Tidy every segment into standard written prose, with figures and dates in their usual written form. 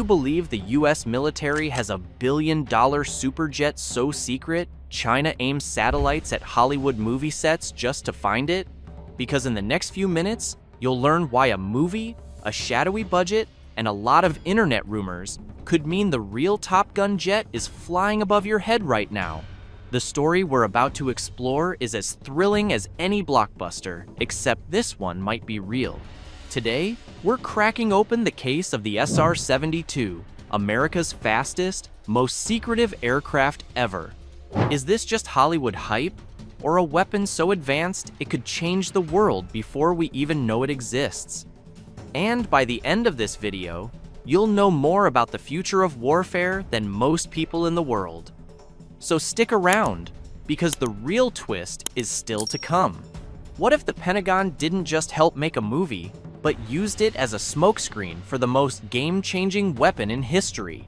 you believe the US military has a billion-dollar superjet so secret, China aims satellites at Hollywood movie sets just to find it? Because in the next few minutes, you'll learn why a movie, a shadowy budget, and a lot of internet rumors could mean the real Top Gun jet is flying above your head right now. The story we're about to explore is as thrilling as any blockbuster, except this one might be real. Today, we're cracking open the case of the SR-72, America's fastest, most secretive aircraft ever. Is this just Hollywood hype, or a weapon so advanced it could change the world before we even know it exists? And by the end of this video, you'll know more about the future of warfare than most people in the world. So stick around, because the real twist is still to come. What if the Pentagon didn't just help make a movie, but used it as a smokescreen for the most game-changing weapon in history?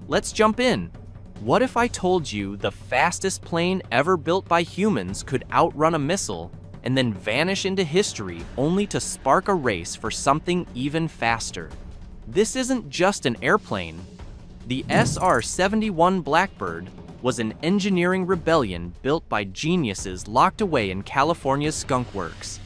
Let's jump in. What if I told you the fastest plane ever built by humans could outrun a missile and then vanish into history only to spark a race for something even faster? This isn't just an airplane. The SR-71 Blackbird was an engineering rebellion built by geniuses locked away in California's Skunk Works.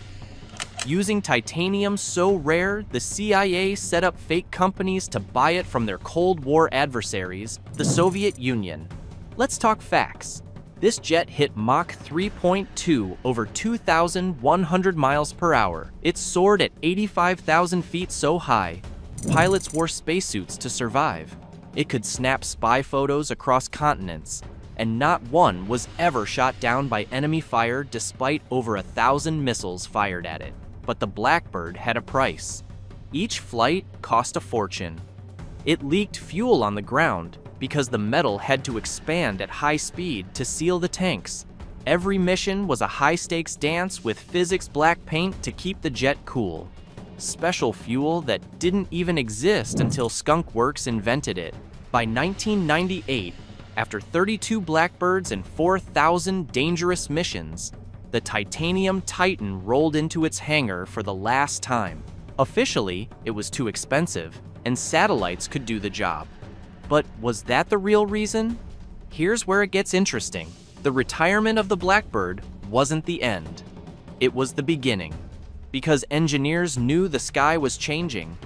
Using titanium so rare, the CIA set up fake companies to buy it from their Cold War adversaries, the Soviet Union. Let's talk facts. This jet hit Mach 3.2 over 2,100 miles per hour. It soared at 85,000 feet so high, pilots wore spacesuits to survive. It could snap spy photos across continents, and not one was ever shot down by enemy fire despite over 1,000 missiles fired at it. But the Blackbird had a price. Each flight cost a fortune. It leaked fuel on the ground because the metal had to expand at high speed to seal the tanks. Every mission was a high-stakes dance with physics black paint to keep the jet cool. Special fuel that didn't even exist until Skunk Works invented it. By 1998, after 32 Blackbirds and 4,000 dangerous missions, the Titanium Titan rolled into its hangar for the last time. Officially, it was too expensive, and satellites could do the job. But was that the real reason? Here's where it gets interesting. The retirement of the Blackbird wasn't the end. It was the beginning. Because engineers knew the sky was changing.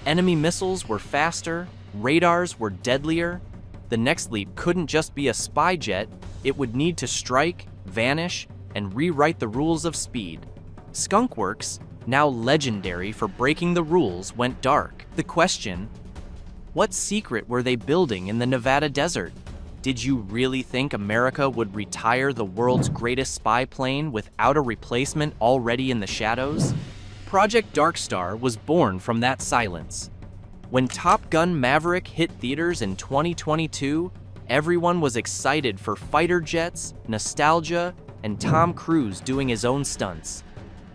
Enemy missiles were faster, radars were deadlier. The next leap couldn't just be a spy jet, it would need to strike, vanish, and rewrite the rules of speed. Skunk Works, now legendary for breaking the rules, went dark. The question: what secret were they building in the Nevada desert? Did you really think America would retire the world's greatest spy plane without a replacement already in the shadows? Project Darkstar was born from that silence. When Top Gun Maverick hit theaters in 2022, everyone was excited for fighter jets, nostalgia, and Tom Cruise doing his own stunts.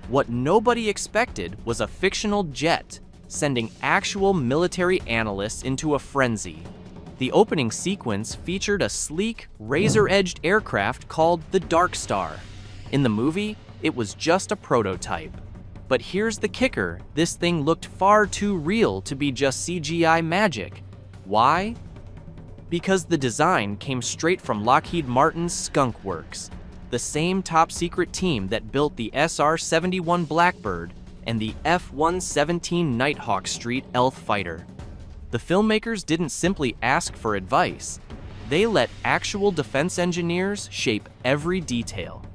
What nobody expected was a fictional jet, sending actual military analysts into a frenzy. The opening sequence featured a sleek, razor-edged aircraft called the Darkstar. In the movie, it was just a prototype. But here's the kicker: this thing looked far too real to be just CGI magic. Why? Because the design came straight from Lockheed Martin's Skunk Works, the same top-secret team that built the SR-71 Blackbird and the F-117 Nighthawk Street Elf fighter. The filmmakers didn't simply ask for advice. They let actual defense engineers shape every detail.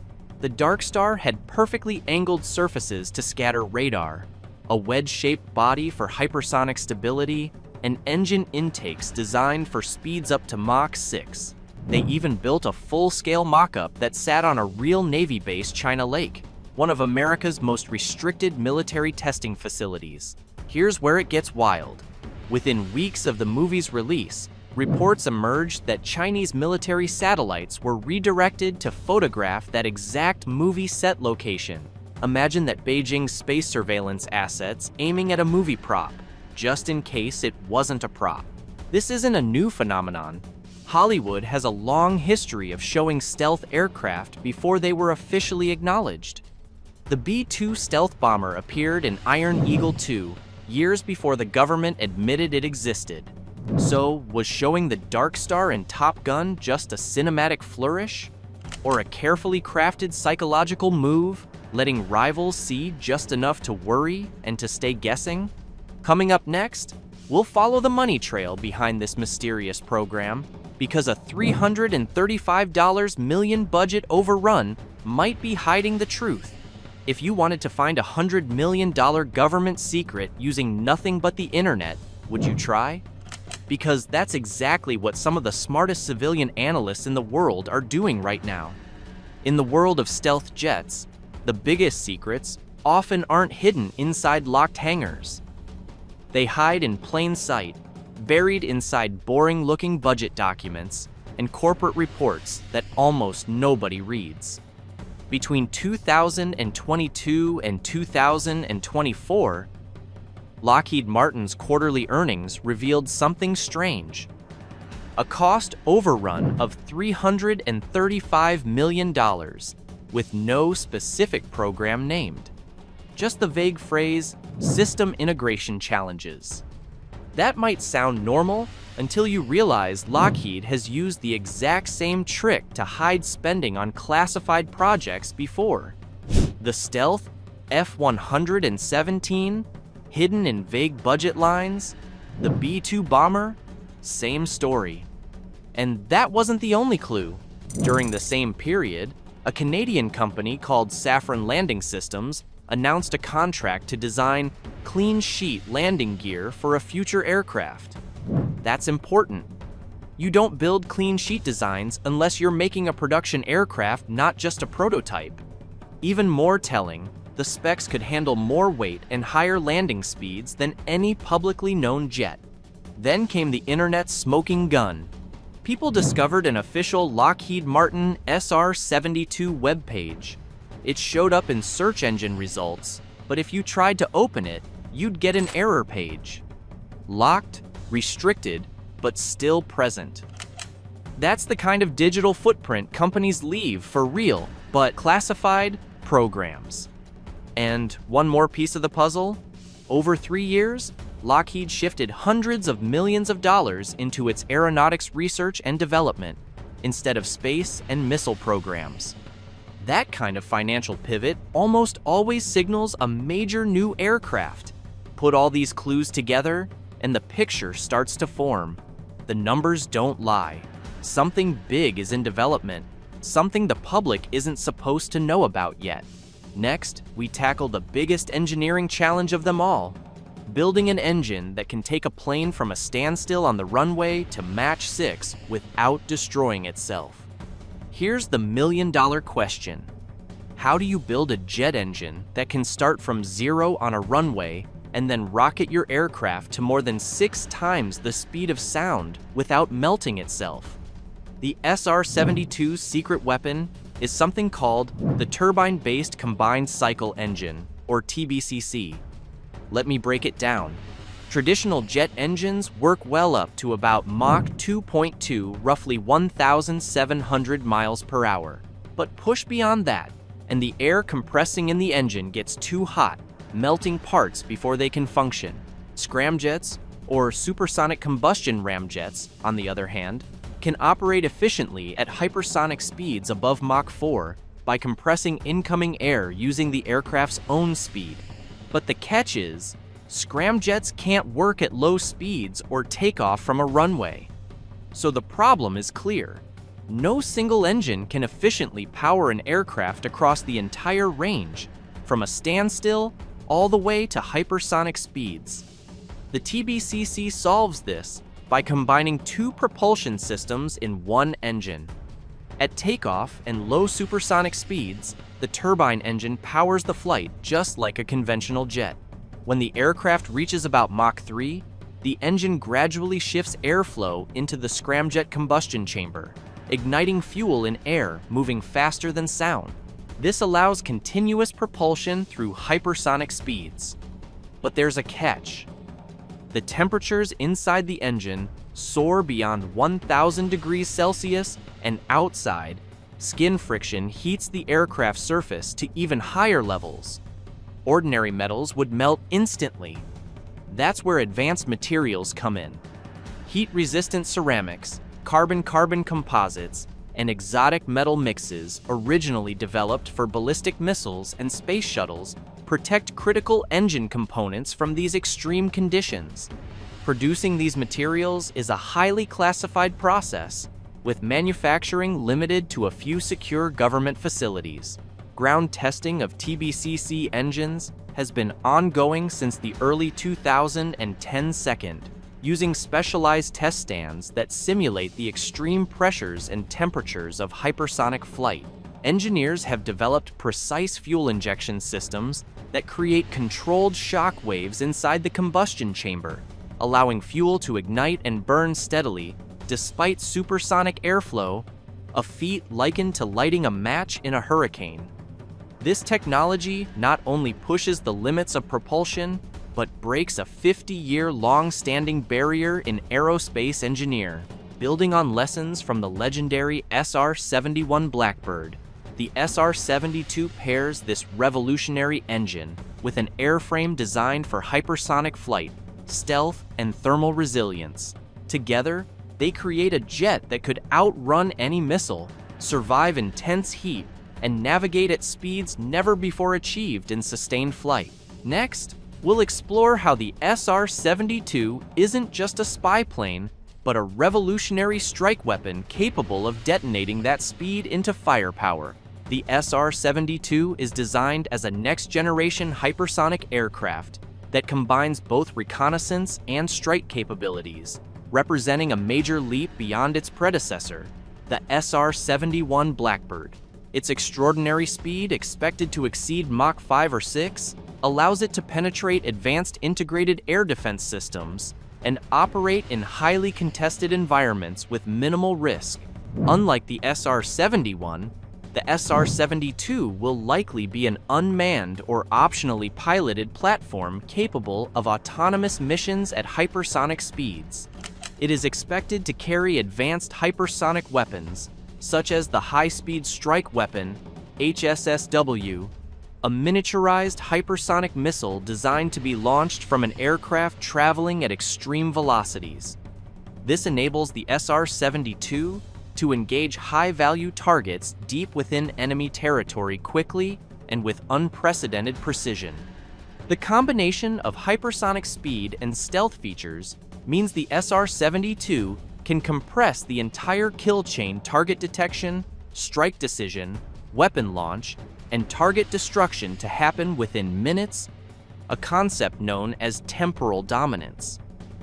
The Darkstar had perfectly angled surfaces to scatter radar, a wedge-shaped body for hypersonic stability, and engine intakes designed for speeds up to Mach 6. They even built a full-scale mock-up that sat on a real Navy base, China Lake, one of America's most restricted military testing facilities. Here's where it gets wild. Within weeks of the movie's release, reports emerged that Chinese military satellites were redirected to photograph that exact movie set location. Imagine that Beijing's space surveillance assets aiming at a movie prop, just in case it wasn't a prop. This isn't a new phenomenon. Hollywood has a long history of showing stealth aircraft before they were officially acknowledged. The B-2 stealth bomber appeared in Iron Eagle 2 years before the government admitted it existed. So, was showing the Darkstar in Top Gun just a cinematic flourish? Or a carefully crafted psychological move, letting rivals see just enough to worry and to stay guessing? Coming up next, we'll follow the money trail behind this mysterious program, because a $335 million budget overrun might be hiding the truth. If you wanted to find a $100 million government secret using nothing but the internet, would you try? Because that's exactly what some of the smartest civilian analysts in the world are doing right now. In the world of stealth jets, the biggest secrets often aren't hidden inside locked hangars. They hide in plain sight, buried inside boring-looking budget documents and corporate reports that almost nobody reads. Between 2022 and 2024, Lockheed Martin's quarterly earnings revealed something strange. A cost overrun of $335 million, with no specific program named. Just the vague phrase, system integration challenges. That might sound normal until you realize Lockheed has used the exact same trick to hide spending on classified projects before. The stealth F-117, hidden in vague budget lines, the B-2 bomber, same story. And that wasn't the only clue. During the same period, a Canadian company called Safran Landing Systems announced a contract to design clean sheet landing gear for a future aircraft. That's important. You don't build clean sheet designs unless you're making a production aircraft, not just a prototype. Even more telling, the specs could handle more weight and higher landing speeds than any publicly known jet. Then came the internet's smoking gun. People discovered an official Lockheed Martin SR-72 webpage. It showed up in search engine results, but if you tried to open it, you'd get an error page. Locked, restricted, but still present. That's the kind of digital footprint companies leave for real, but classified programs. And one more piece of the puzzle, over 3 years, Lockheed shifted hundreds of millions of dollars into its aeronautics research and development, instead of space and missile programs. That kind of financial pivot almost always signals a major new aircraft. Put all these clues together, and the picture starts to form. The numbers don't lie. Something big is in development, something the public isn't supposed to know about yet. Next, we tackle the biggest engineering challenge of them all, building an engine that can take a plane from a standstill on the runway to Mach 6 without destroying itself. Here's the million-dollar question. How do you build a jet engine that can start from zero on a runway and then rocket your aircraft to more than 6 times the speed of sound without melting itself? The SR-72's secret weapon is something called the Turbine-Based Combined Cycle Engine, or TBCC. Let me break it down. Traditional jet engines work well up to about Mach 2.2, roughly 1,700 miles per hour. But push beyond that, and the air compressing in the engine gets too hot, melting parts before they can function. Scramjets, or supersonic combustion ramjets, on the other hand, can operate efficiently at hypersonic speeds above Mach 4 by compressing incoming air using the aircraft's own speed. But the catch is, scramjets can't work at low speeds or take off from a runway. So the problem is clear. No single engine can efficiently power an aircraft across the entire range, from a standstill all the way to hypersonic speeds. The TBCC solves this by combining 2 propulsion systems in one engine. At takeoff and low supersonic speeds, the turbine engine powers the flight just like a conventional jet. When the aircraft reaches about Mach 3, the engine gradually shifts airflow into the scramjet combustion chamber, igniting fuel in air moving faster than sound. This allows continuous propulsion through hypersonic speeds. But there's a catch. The temperatures inside the engine soar beyond 1,000 degrees Celsius, and outside, skin friction heats the aircraft surface to even higher levels. Ordinary metals would melt instantly. That's where advanced materials come in. Heat-resistant ceramics, carbon-carbon composites, and exotic metal mixes originally developed for ballistic missiles and space shuttles protect critical engine components from these extreme conditions. Producing these materials is a highly classified process, with manufacturing limited to a few secure government facilities. Ground testing of TBCC engines has been ongoing since the early 2010s, using specialized test stands that simulate the extreme pressures and temperatures of hypersonic flight. Engineers have developed precise fuel injection systems that create controlled shock waves inside the combustion chamber, allowing fuel to ignite and burn steadily despite supersonic airflow, a feat likened to lighting a match in a hurricane. This technology not only pushes the limits of propulsion, but breaks a 50-year long-standing barrier in aerospace engineering. Building on lessons from the legendary SR-71 Blackbird, the SR-72 pairs this revolutionary engine with an airframe designed for hypersonic flight, stealth, and thermal resilience. Together, they create a jet that could outrun any missile, survive intense heat, and navigate at speeds never before achieved in sustained flight. Next, we'll explore how the SR-72 isn't just a spy plane, but a revolutionary strike weapon capable of detonating that speed into firepower. The SR-72 is designed as a next-generation hypersonic aircraft that combines both reconnaissance and strike capabilities, representing a major leap beyond its predecessor, the SR-71 Blackbird. Its extraordinary speed, expected to exceed Mach 5 or 6, allows it to penetrate advanced integrated air defense systems and operate in highly contested environments with minimal risk. Unlike the SR-71, the SR-72 will likely be an unmanned or optionally piloted platform capable of autonomous missions at hypersonic speeds. It is expected to carry advanced hypersonic weapons, such as the high-speed strike weapon, HSSW, a miniaturized hypersonic missile designed to be launched from an aircraft traveling at extreme velocities. This enables the SR-72 to engage high-value targets deep within enemy territory quickly and with unprecedented precision. The combination of hypersonic speed and stealth features means the SR-72 can compress the entire kill chain: target detection, strike decision, weapon launch, and target destruction to happen within minutes, a concept known as temporal dominance.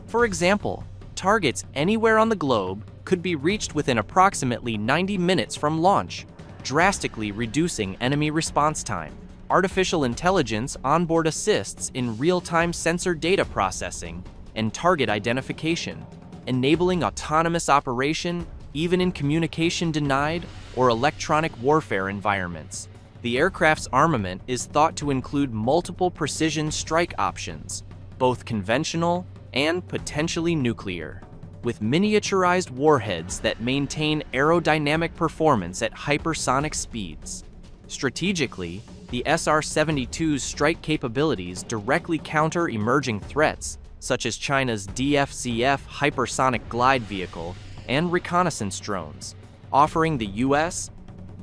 For example, targets anywhere on the globe could be reached within approximately 90 minutes from launch, drastically reducing enemy response time. Artificial intelligence onboard assists in real-time sensor data processing and target identification, enabling autonomous operation even in communication-denied or electronic warfare environments. The aircraft's armament is thought to include multiple precision strike options, both conventional and potentially nuclear, with miniaturized warheads that maintain aerodynamic performance at hypersonic speeds. Strategically, the SR-72's strike capabilities directly counter emerging threats, such as China's DFCF hypersonic glide vehicle and reconnaissance drones, offering the U.S.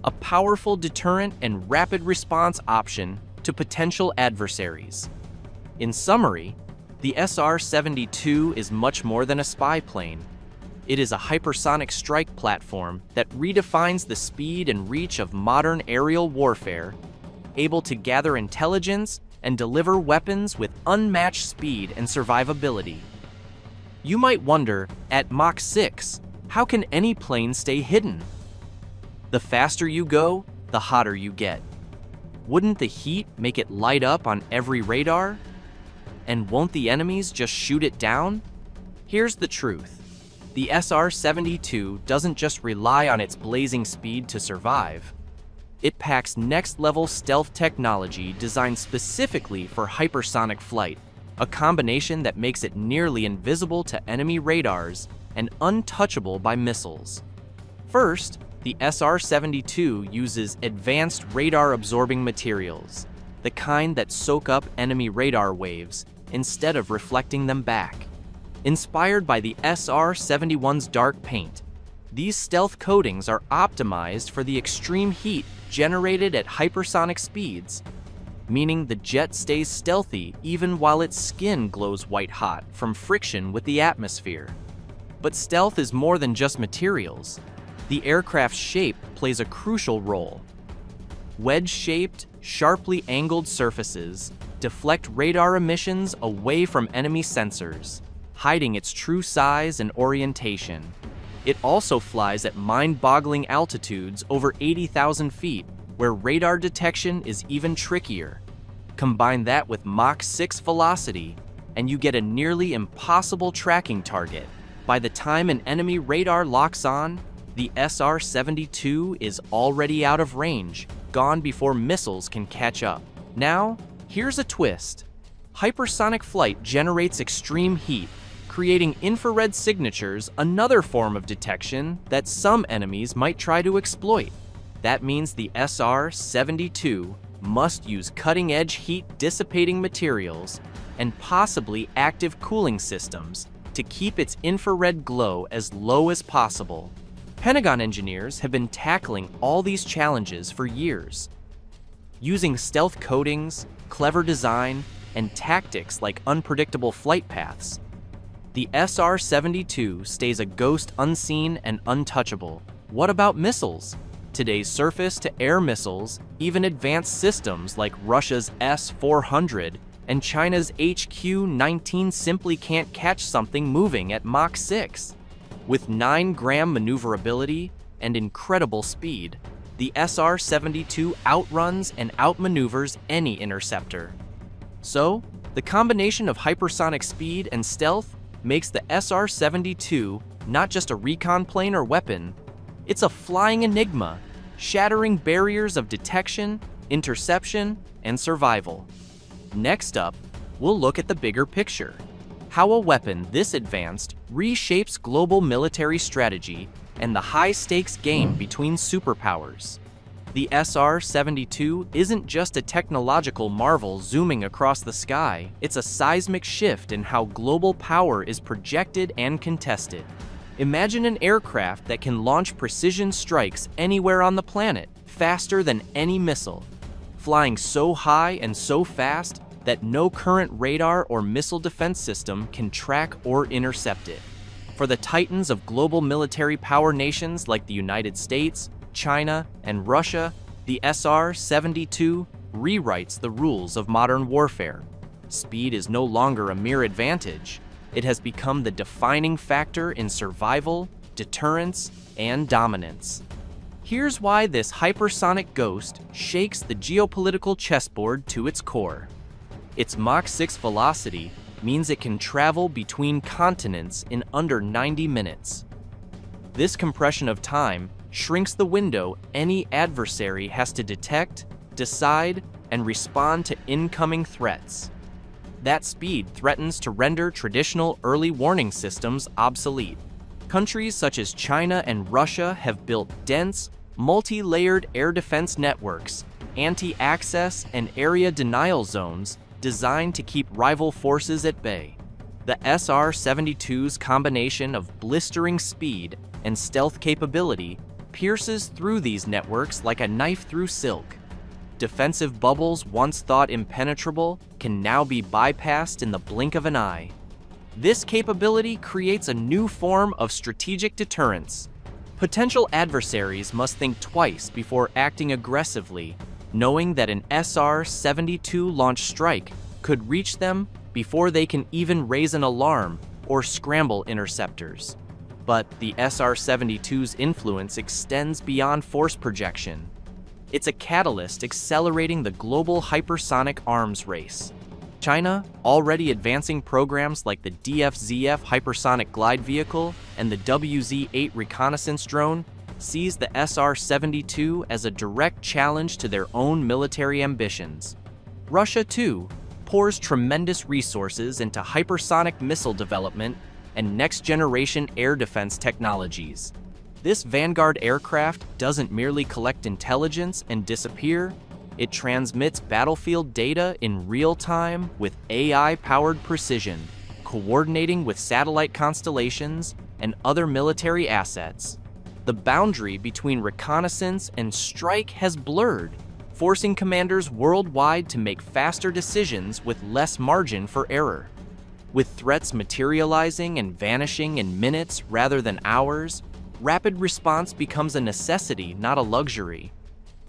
a powerful deterrent and rapid response option to potential adversaries. In summary, the SR-72 is much more than a spy plane. It is a hypersonic strike platform that redefines the speed and reach of modern aerial warfare, able to gather intelligence and deliver weapons with unmatched speed and survivability. You might wonder, at Mach 6, how can any plane stay hidden? The faster you go, the hotter you get. Wouldn't the heat make it light up on every radar? And won't the enemies just shoot it down? Here's the truth. The SR-72 doesn't just rely on its blazing speed to survive. It packs next-level stealth technology designed specifically for hypersonic flight, a combination that makes it nearly invisible to enemy radars and untouchable by missiles. First, the SR-72 uses advanced radar-absorbing materials, the kind that soak up enemy radar waves instead of reflecting them back. Inspired by the SR-71's dark paint, these stealth coatings are optimized for the extreme heat generated at hypersonic speeds, meaning the jet stays stealthy even while its skin glows white-hot from friction with the atmosphere. But stealth is more than just materials. The aircraft's shape plays a crucial role. Wedge-shaped, sharply angled surfaces deflect radar emissions away from enemy sensors, hiding its true size and orientation. It also flies at mind-boggling altitudes over 80,000 feet, where radar detection is even trickier. Combine that with Mach 6 velocity, and you get a nearly impossible tracking target. By the time an enemy radar locks on, the SR-72 is already out of range, gone before missiles can catch up. Now, here's a twist. Hypersonic flight generates extreme heat, creating infrared signatures, another form of detection that some enemies might try to exploit. That means the SR-72 must use cutting-edge heat-dissipating materials and possibly active cooling systems to keep its infrared glow as low as possible. Pentagon engineers have been tackling all these challenges for years. Using stealth coatings, clever design, and tactics like unpredictable flight paths, the SR-72 stays a ghost unseen and untouchable. What about missiles? Today's surface-to-air missiles, even advanced systems like Russia's S-400 and China's HQ-19 simply can't catch something moving at Mach 6. With 9-gram maneuverability and incredible speed, the SR-72 outruns and outmaneuvers any interceptor. So, the combination of hypersonic speed and stealth makes the SR-72 not just a recon plane or weapon, it's a flying enigma, shattering barriers of detection, interception, and survival. Next up, we'll look at the bigger picture. How a weapon this advanced reshapes global military strategy and the high-stakes game between superpowers. The SR-72 isn't just a technological marvel zooming across the sky, it's a seismic shift in how global power is projected and contested. Imagine an aircraft that can launch precision strikes anywhere on the planet, faster than any missile, flying so high and so fast that no current radar or missile defense system can track or intercept it. For the titans of global military power nations like the United States, China, and Russia, the SR-72 rewrites the rules of modern warfare. Speed is no longer a mere advantage. It has become the defining factor in survival, deterrence, and dominance. Here's why this hypersonic ghost shakes the geopolitical chessboard to its core. Its Mach 6 velocity means it can travel between continents in under 90 minutes. This compression of time shrinks the window any adversary has to detect, decide, and respond to incoming threats. That speed threatens to render traditional early warning systems obsolete. Countries such as China and Russia have built dense, multi-layered air defense networks, anti-access and area denial zones designed to keep rival forces at bay. The SR-72's combination of blistering speed and stealth capability pierces through these networks like a knife through silk. Defensive bubbles once thought impenetrable can now be bypassed in the blink of an eye. This capability creates a new form of strategic deterrence. Potential adversaries must think twice before acting aggressively, knowing that an SR-72 launch strike could reach them before they can even raise an alarm or scramble interceptors. But the SR-72's influence extends beyond force projection. It's a catalyst accelerating the global hypersonic arms race. China, already advancing programs like the DFZF hypersonic glide vehicle and the WZ-8 reconnaissance drone, sees the SR-72 as a direct challenge to their own military ambitions. Russia, too, pours tremendous resources into hypersonic missile development and next-generation air defense technologies. This Vanguard aircraft doesn't merely collect intelligence and disappear, it transmits battlefield data in real time with AI-powered precision, coordinating with satellite constellations and other military assets. The boundary between reconnaissance and strike has blurred, forcing commanders worldwide to make faster decisions with less margin for error. With threats materializing and vanishing in minutes rather than hours, rapid response becomes a necessity, not a luxury.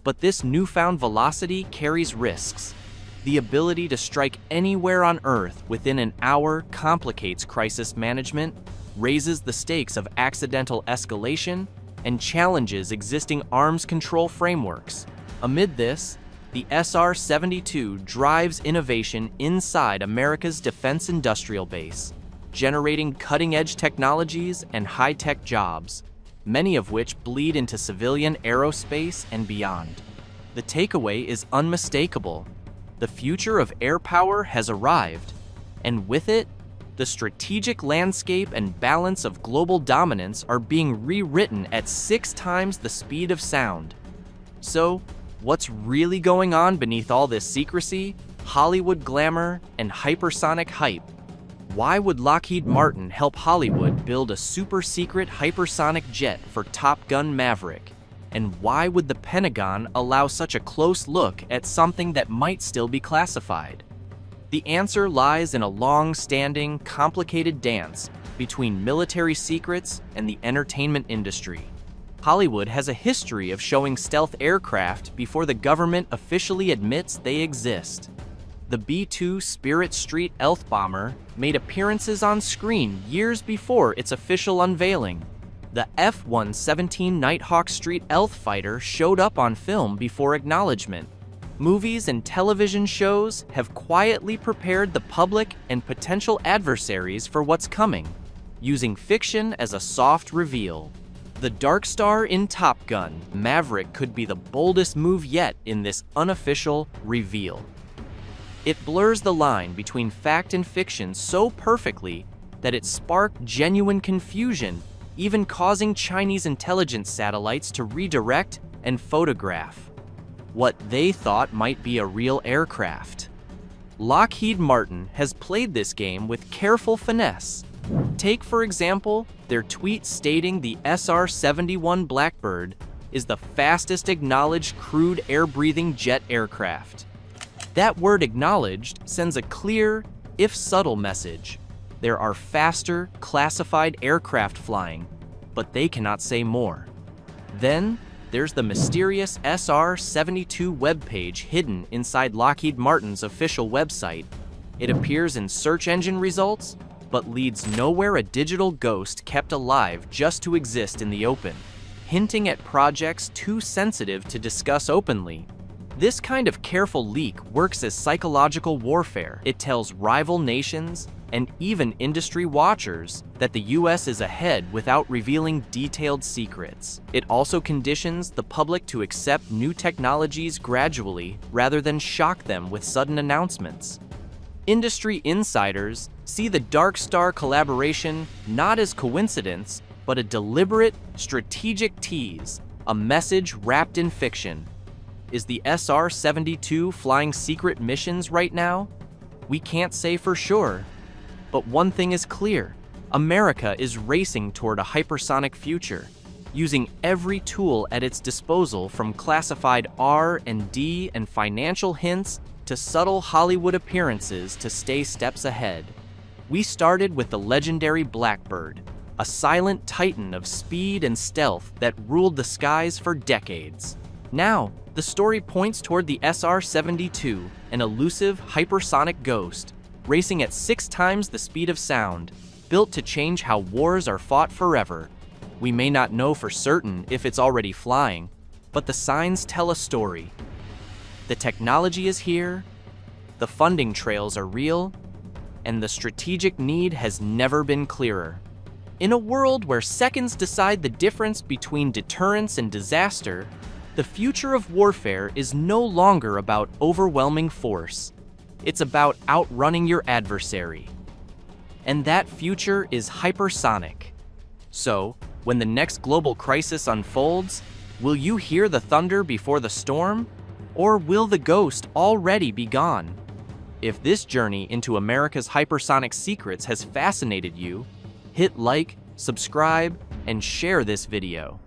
But this newfound velocity carries risks. The ability to strike anywhere on Earth within an hour complicates crisis management, raises the stakes of accidental escalation, and challenges existing arms control frameworks. Amid this, the SR-72 drives innovation inside America's defense industrial base, generating cutting-edge technologies and high-tech jobs, many of which bleed into civilian aerospace and beyond. The takeaway is unmistakable. The future of air power has arrived, and with it, the strategic landscape and balance of global dominance are being rewritten at 6 times the speed of sound. So, what's really going on beneath all this secrecy, Hollywood glamour, and hypersonic hype? Why would Lockheed Martin help Hollywood build a super-secret hypersonic jet for Top Gun Maverick? And why would the Pentagon allow such a close look at something that might still be classified? The answer lies in a long-standing, complicated dance between military secrets and the entertainment industry. Hollywood has a history of showing stealth aircraft before the government officially admits they exist. The B-2 Spirit Street Elf bomber made appearances on screen years before its official unveiling. The F-117 Nighthawk Street Elf fighter showed up on film before acknowledgement. Movies and television shows have quietly prepared the public and potential adversaries for what's coming, using fiction as a soft reveal. The Darkstar in Top Gun Maverick could be the boldest move yet in this unofficial reveal. It blurs the line between fact and fiction so perfectly that it sparked genuine confusion, even causing Chinese intelligence satellites to redirect and photograph what they thought might be a real aircraft. Lockheed Martin has played this game with careful finesse. Take, for example, their tweet stating the SR-71 Blackbird is the fastest acknowledged crewed air-breathing jet aircraft. That word "acknowledged" sends a clear, if subtle message. There are faster, classified aircraft flying, but they cannot say more. Then, there's the mysterious SR-72 webpage hidden inside Lockheed Martin's official website. It appears in search engine results, but leads nowhere, a digital ghost kept alive just to exist in the open, hinting at projects too sensitive to discuss openly. This kind of careful leak works as psychological warfare. It tells rival nations and even industry watchers that the US is ahead without revealing detailed secrets. It also conditions the public to accept new technologies gradually rather than shock them with sudden announcements. Industry insiders see the Darkstar collaboration not as coincidence, but a deliberate, strategic tease, a message wrapped in fiction. Is the SR-72 flying secret missions right now? We can't say for sure. But one thing is clear: America is racing toward a hypersonic future, using every tool at its disposal, from classified R&D and financial hints to subtle Hollywood appearances, to stay steps ahead. We started with the legendary Blackbird, a silent titan of speed and stealth that ruled the skies for decades. Now, the story points toward the SR-72, an elusive hypersonic ghost, racing at 6 times the speed of sound, built to change how wars are fought forever. We may not know for certain if it's already flying, but the signs tell a story. The technology is here, the funding trails are real, and the strategic need has never been clearer. In a world where seconds decide the difference between deterrence and disaster, the future of warfare is no longer about overwhelming force. It's about outrunning your adversary. And that future is hypersonic. So, when the next global crisis unfolds, will you hear the thunder before the storm? Or will the ghost already be gone? If this journey into America's hypersonic secrets has fascinated you, hit like, subscribe, and share this video.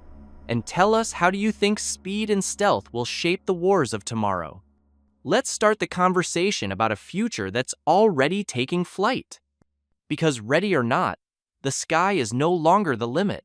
And tell us, how do you think speed and stealth will shape the wars of tomorrow? Let's start the conversation about a future that's already taking flight. Because ready or not, the sky is no longer the limit.